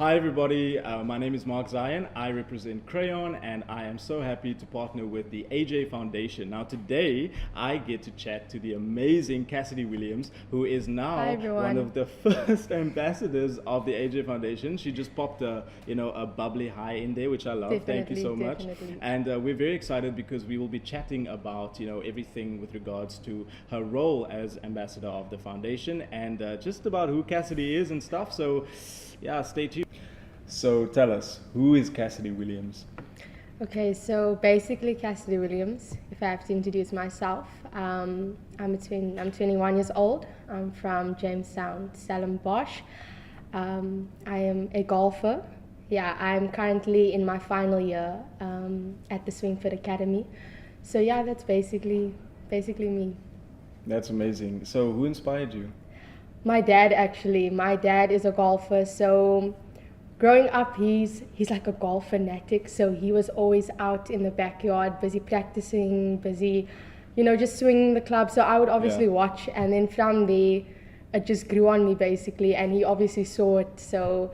Hi everybody, my name is Mark Zion. I represent Crayon and I am so happy to partner with the AJ Foundation. Now today I get to chat to the amazing Cassidy Williams, who is now Hi one everyone. of the first ambassadors of the AJ Foundation. She just popped a bubbly hi in there, which I love. Thank you Definitely, so much. definitely. And we're very excited because we will be chatting about everything with regards to her role as ambassador of the foundation and just about who Cassidy is and stuff. So yeah, stay tuned. So tell us, who is Cassidy Williams? Okay, so basically Cassidy Williams, if I have to introduce myself, I'm 21 years old. I'm from Jamestown, Stellenbosch. I am a golfer. Yeah, I'm currently in my final year at the Swing Fit Academy. So yeah, that's basically me. That's amazing. So who inspired you? My dad actually. My dad is a golfer, so growing up he's like a golf fanatic, so he was always out in the backyard, busy practicing, busy, just swinging the club. So I would obviously Yeah. watch, and then from there it just grew on me basically, and he obviously saw it. So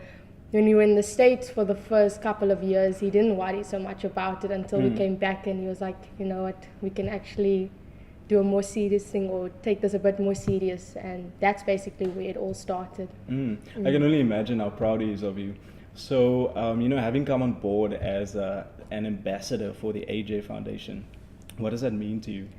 when we were in the States for the first couple of years, he didn't worry so much about it until we came back, and he was like, you know what, we can actually do a more serious thing or take this a bit more serious, and that's basically where it all started. I can only imagine how proud he is of you. So, having come on board as an ambassador for the AJ Foundation, what does that mean to you?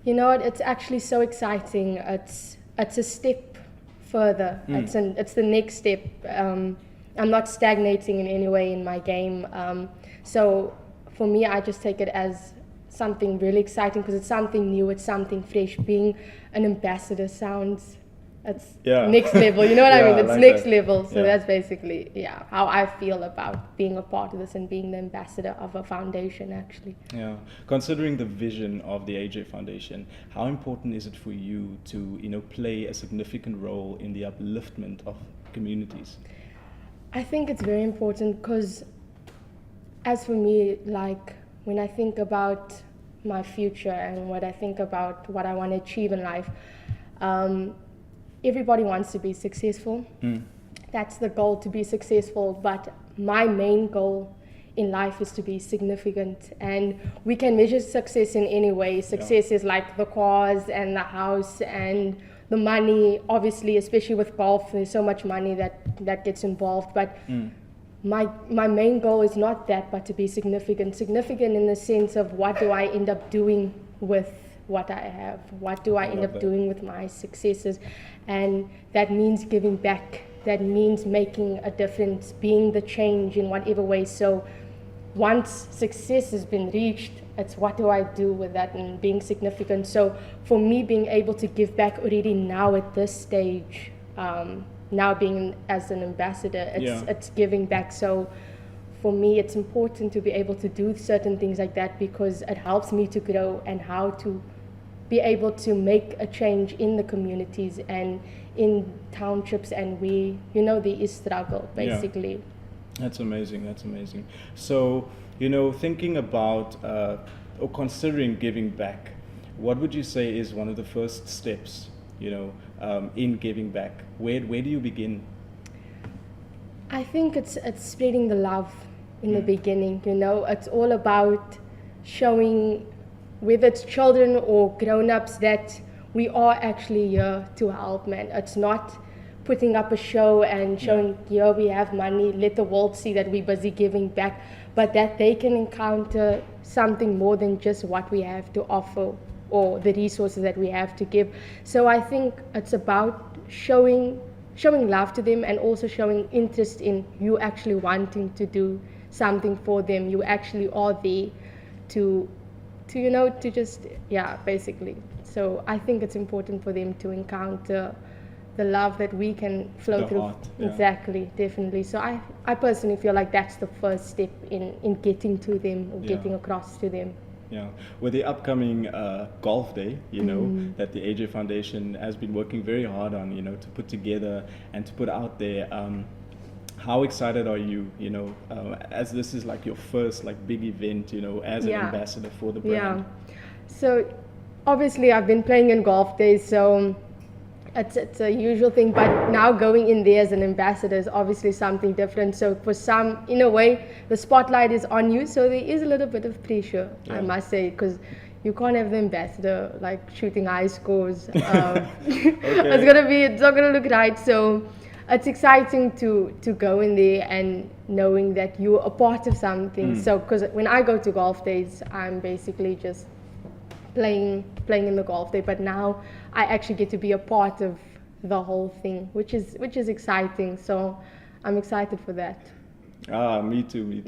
You know what? It's actually so exciting. It's a step further. It's the next step. I'm not stagnating in any way in my game. So for me, I just take it as something really exciting because it's something new. It's something fresh. Being an ambassador sounds it's Yeah. next level. You know what I Yeah, mean? I It's like next that. level. So Yeah. that's basically how I feel about being a part of this and being the ambassador of a foundation. Actually. Yeah. Considering the vision of the AJ Foundation, how important is it for you to, play a significant role in the upliftment of communities? I think it's very important because, as for me, like when I think about my future and what I think about what I want to achieve in life, everybody wants to be successful. That's the goal, to be successful. But my main goal in life is to be significant. And we can measure success in any way. Success is like the cars and the house and the money. Obviously, especially with golf, there's so much money that gets involved. But my main goal is not that, but to be significant. Significant in the sense of what do I end up doing with what I have? What do I end love up that. doing with my successes? And that means giving back. That means making a difference, being the change in whatever way. So once success has been reached, it's what do I do with that and being significant. So for me, being able to give back already now at this stage, now being as an ambassador, it's giving back. So for me, it's important to be able to do certain things like that because it helps me to grow and how to be able to make a change in the communities and in townships and where, there is struggle, basically. That's amazing. That's amazing. So, thinking about or considering giving back, what would you say is one of the first steps, in giving back? Where do you begin? I think it's spreading the love in the beginning, It's all about showing, whether it's children or grown-ups, that we are actually here to help, man. It's not putting up a show and showing, here we have money, let the world see that we're busy giving back, but that they can encounter something more than just what we have to offer or the resources that we have to give. So I think it's about showing love to them and also showing interest in you actually wanting to do something for them. You actually are there to just, basically. So I think it's important for them to encounter the love that we can flow The through. heart, yeah. Exactly, definitely. So I personally feel like that's the first step in getting to them or getting across to them. Yeah, with the upcoming golf day, that the AJ Foundation has been working very hard on, to put together and to put out there. How excited are you, as this is like your first big event, as an ambassador for the brand? Yeah. So obviously I've been playing in golf days, so it's a usual thing, but now going in there as an ambassador is obviously something different. So for some, in a way, the spotlight is on you, so there is a little bit of pressure, I must say, because you can't have the ambassador like shooting high scores. It's not gonna look right. So it's exciting to go in there and knowing that you're a part of something. So because when I go to golf days, I'm basically just playing in the golf day, but now I actually get to be a part of the whole thing, which is exciting. So I'm excited for that. Me too.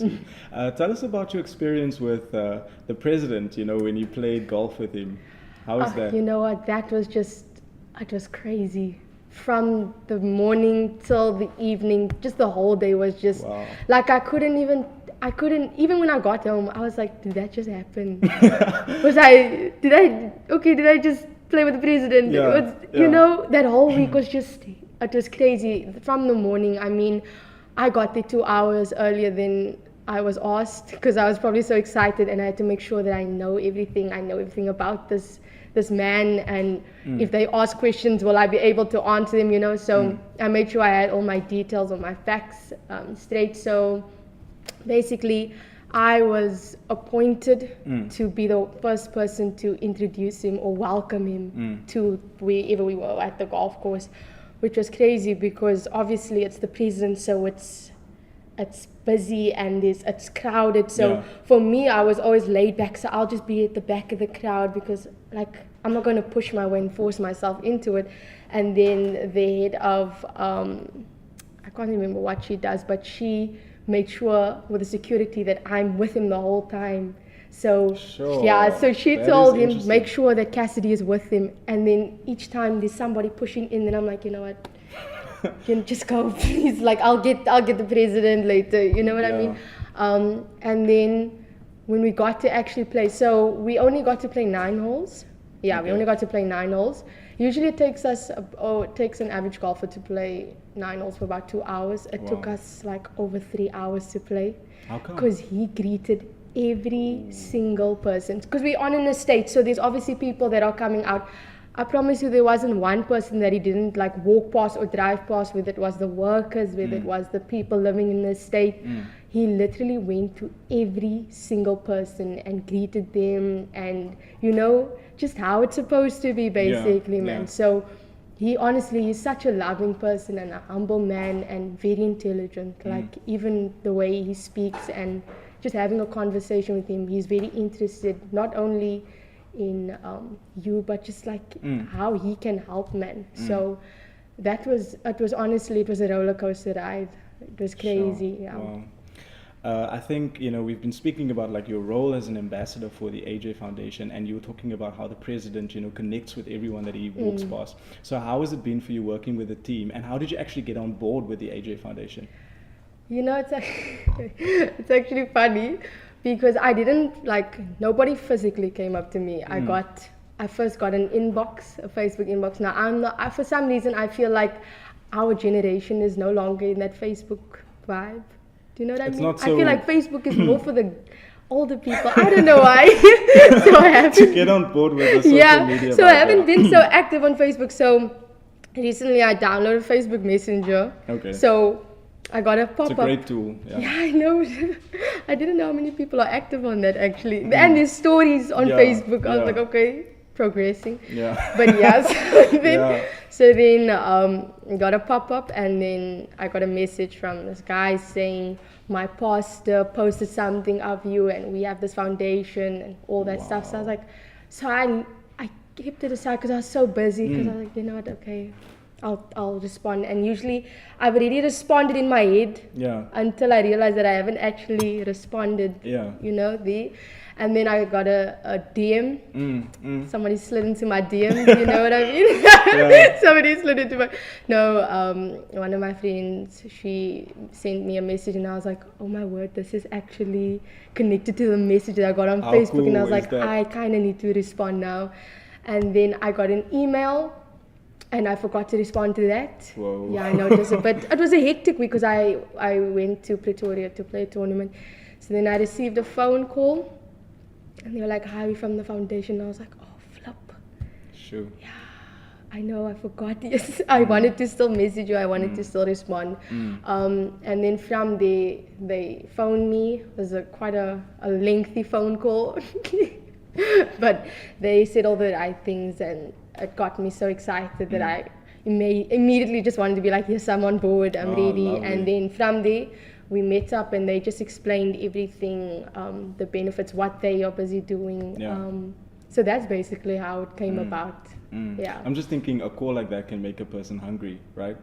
Tell us about your experience with the president, when you played golf with him. How was that? You know what, it was crazy. From the morning till the evening, just the whole day was just like I couldn't even when I got home, I was like, did that just happen? Did I just play with the president? You know, that whole week was it was crazy. From the morning, I mean, I got there 2 hours earlier than I was asked because I was probably so excited, and I had to make sure that I know everything about this man, and if they ask questions, will I be able to answer them, so I made sure I had all my details, all my facts straight. So basically, I was appointed to be the first person to introduce him or welcome him to wherever we were at the golf course, which was crazy because obviously it's the president, so it's busy and it's crowded. So for me, I was always laid back, so I'll just be at the back of the crowd because I'm not going to push my way and force myself into it. And then the head of I can't remember what she does, but she made sure with the security that I'm with him the whole time. So so she told him, make sure that Cassidy is with him. And then each time there's somebody pushing in, then I'm like, you know what, you can just go, please. Like I'll get the president later. You know what I mean? And then when we got to actually play, so we only got to play 9 holes. We only got to play 9 holes. Usually it takes an average golfer to play 9 holes for about 2 hours. It took us like over 3 hours to play. How come? Because he greeted every single person. Because we're on an estate, so there's obviously people that are coming out. I promise you there wasn't one person that he didn't like walk past or drive past, whether it was the workers, whether it was the people living in the estate. He literally went to every single person and greeted them, and just how it's supposed to be basically, man. So he's such a loving person and a humble man and very intelligent. Like even the way he speaks and just having a conversation with him, he's very interested not only in you, but just like how he can help, man. So it was a roller coaster ride. It was crazy. Sure. Wow. I think we've been speaking about like your role as an ambassador for the AJ Foundation, and you were talking about how the president connects with everyone that he walks past. So how has it been for you working with the team, and how did you actually get on board with the AJ Foundation? It's actually funny because I didn't nobody physically came up to me. I first got an inbox, a Facebook inbox. Now for some reason I feel like our generation is no longer in that Facebook vibe. Do you know what I mean? I feel like Facebook is more for the older people. I don't know why. So I haven't to get on board with the social media. So I haven't been so active on Facebook. So recently I downloaded Facebook Messenger. Okay. So I got a pop-up. It's a great tool. Yeah, I know. I didn't know how many people are active on that actually. And there's stories on Facebook. I was like, okay, progressing. Yeah. But so then got a pop-up, and then I got a message from this guy saying my pastor posted something of you and we have this foundation and all that stuff. So I was like, I kept it aside because I was so busy, because I was like, you know what, okay, I'll respond. And usually I've already responded in my head until I realized that I haven't actually responded. And then I got a DM. Somebody slid into my DM. You know what I mean? Somebody slid into my... No, one of my friends, she sent me a message, and I was like, oh my word, this is actually connected to the message that I got on Facebook. Cool and I was like, I kind of need to respond now. And then I got an email, and I forgot to respond to that. Whoa. Yeah, I noticed it. But it was a hectic week because I went to Pretoria to play a tournament. So then I received a phone call. And they were like, hi, we from the foundation. And I was like, oh, flip. Sure. Yeah. I know, I forgot. Yes, I wanted to still message you. I wanted to still respond. And then from there, they phoned me. It was quite a lengthy phone call. But they said all the right things, and it got me so excited that I immediately just wanted to be like, yes, I'm on board, I'm ready. Lovely. And then from there, we met up and they just explained everything, the benefits, what they are busy doing. Yeah. So that's basically how it came about. Yeah. I'm just thinking a call like that can make a person hungry, right?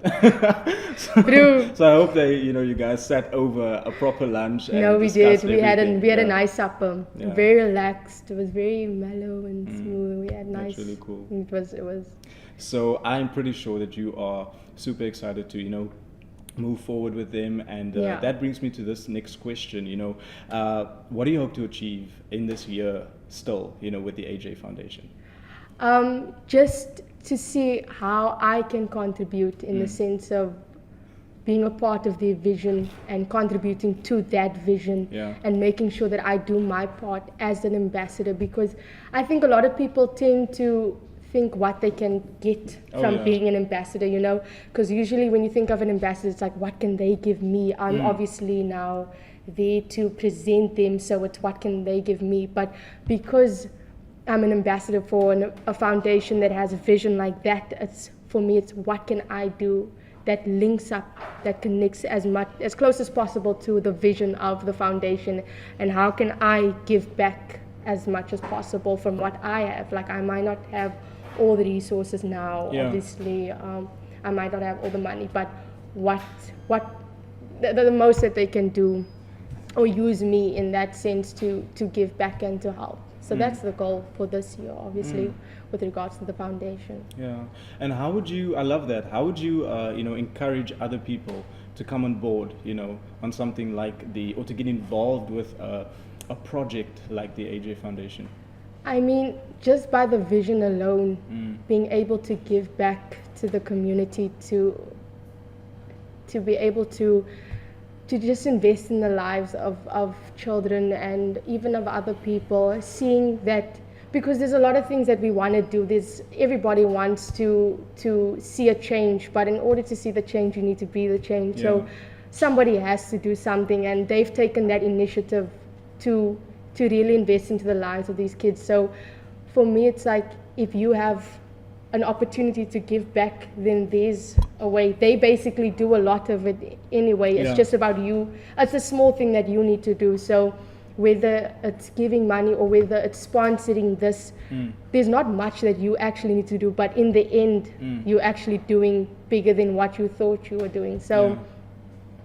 True. So I hope you guys sat over a proper lunch. And No, we did. We had everything. a nice supper. Yeah. Very relaxed. It was very mellow and smooth. We had nice. That's really cool. It was. So I'm pretty sure that you are super excited to move forward with them, and that brings me to this next question. What do you hope to achieve in this year still? With the AJ Foundation. Just to see how I can contribute in the sense of being a part of their vision and contributing to that vision, and making sure that I do my part as an ambassador, because I think a lot of people tend to think what they can get from being an ambassador, because usually when you think of an ambassador, it's like, what can they give me? I'm obviously now there to present them, so it's what can they give me? But because I'm an ambassador for a foundation that has a vision like that, for me it's what can I do that links up, that connects as close as possible to the vision of the foundation, and how can I give back as much as possible from what I have. Like, I might not have all the resources now, obviously, I might not have all the money, but what the most that they can do or use me in that sense to give back and to help. So that's the goal for this year, obviously, with regards to the foundation. Yeah, and how would you? I love that. How would you, encourage other people to come on board, on something like or to get involved with a project like the AJ Foundation? I mean, just by the vision alone, being able to give back to the community, to be able to just invest in the lives of children and even of other people, seeing that, because there's a lot of things that we want to do. Everybody wants to see a change, but in order to see the change, you need to be the change. Yeah. So somebody has to do something, and they've taken that initiative to really invest into the lives of these kids. So for me, it's like, if you have an opportunity to give back, then there's a way. They basically do a lot of it anyway. It's just about you. It's a small thing that you need to do. So whether it's giving money or whether it's sponsoring this, there's not much that you actually need to do, but in the end, you're actually doing bigger than what you thought you were doing. So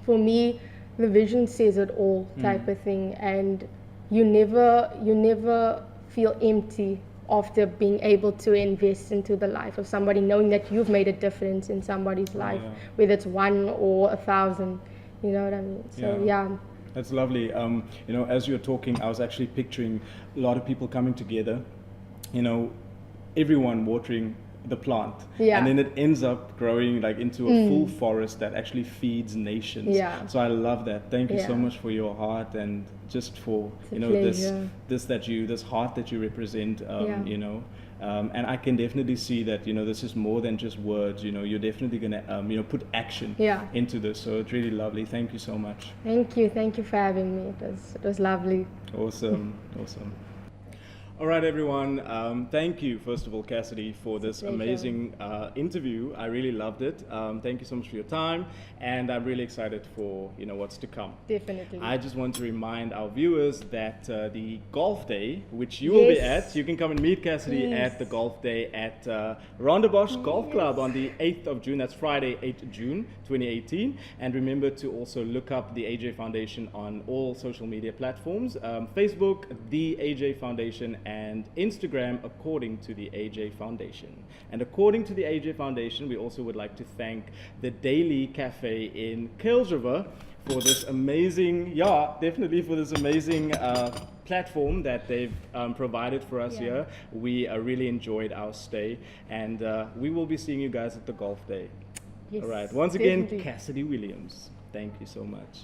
for me, the vision says it all, type of thing, and you never feel empty after being able to invest into the life of somebody, knowing that you've made a difference in somebody's life, whether it's 1 or 1,000, you know what I mean? So That's lovely. As you're talking, I was actually picturing a lot of people coming together, everyone watering the plant, and then it ends up growing like into a full forest that actually feeds nations. So I love that. Thank you so much for your heart, and just for this heart that you represent. And I can definitely see that this is more than just words. You're definitely gonna put action into this. So it's really lovely. Thank you so much. Thank you for having me. It was lovely. Awesome. All right, everyone. Thank you, first of all, Cassidy, for this amazing interview. I really loved it. Thank you so much for your time, and I'm really excited for what's to come. Definitely. I just want to remind our viewers that the golf day, which you will be at, you can come and meet Cassidy at the golf day at Rondebosch Golf Club on the 8th of June. That's Friday, 8th June, 2018. And remember to also look up the AJ Foundation on all social media platforms: Facebook, the AJ Foundation, and Instagram, according to the AJ Foundation. And according to the AJ Foundation, we also would like to thank the Daily Cafe in Kuilsriver for this amazing, platform that they've provided for us here. We really enjoyed our stay, and we will be seeing you guys at the golf day. All right. Once again, Cassidy Williams, thank you so much.